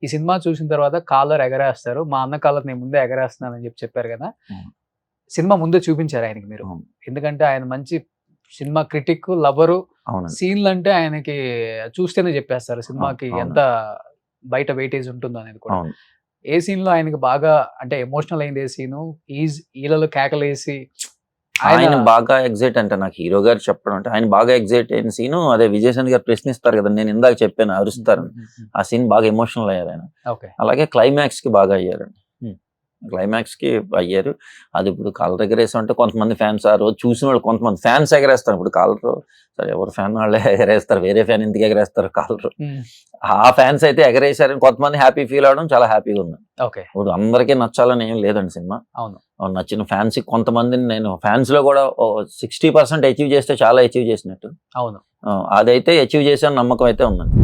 ఈ సినిమా చూసిన తర్వాత కాలర్ ఎగరేస్తారు. మా అన్న కాలర్ నేను ముందే ఎగరేస్తున్నానని చెప్పారు కదా! సినిమా ముందే చూపించారు ఆయనకి మీరు. ఎందుకంటే ఆయన మంచి సినిమా క్రిటిక్, లవరు. సీన్‌లంటే ఆయనకి చూస్తేనే చెప్పేస్తారు సినిమాకి ఎంత బయట వెయిటేజ్ ఉంటుందో అనేది కూడా. ఏ సీన్‌లో ఆయనకి బాగా అంటే ఎమోషనల్ అయింది ఏ సీను? ఈలలో కేకలేసి ఆయన బాగా ఎగ్జైట్ అంటే నాకు హీరో గారు చెప్పడం అంటే ఆయన బాగా ఎగ్జైట్ అయిన సీను అదే విజయశాంతి గారు ప్రశ్నిస్తారు కదా, నేను ఇందాక చెప్పాను అరుస్తారు. ఆ సీన్ బాగా ఎమోషనల్ అయ్యారు ఆయన. అలాగే క్లైమాక్స్ కి బాగా అయ్యారండి. క్లైమాక్స్ కి అయ్యారు. అది ఇప్పుడు కాలర్ ఎగరేసాం అంటే కొంతమంది ఫ్యాన్స్ ఆ రోజు చూసిన వాళ్ళు కొంతమంది ఫ్యాన్స్ ఎగరేస్తారు. ఇప్పుడు కాలర్ సరే ఎవరు ఫ్యాన్ వాళ్ళే ఎగరేస్తారు, వేరే ఫ్యాన్ ఎందుకు ఎగరేస్తారు కాలర్. ఆ ఫ్యాన్స్ అయితే ఎగరేసారని కొంతమంది హ్యాపీ ఫీల్ అవడం చాలా హ్యాపీగా ఉంది. ఇప్పుడు అందరికీ నచ్చాలని ఏం లేదండి సినిమా. నచ్చిన ఫ్యాన్స్ కొంతమందిని నేను ఫ్యాన్స్ లో కూడా 60% అచీవ్ చేస్తే చాలా అచీవ్ చేసినట్టు. అదైతే అచీవ్ చేసే నమ్మకం అయితే ఉందండి.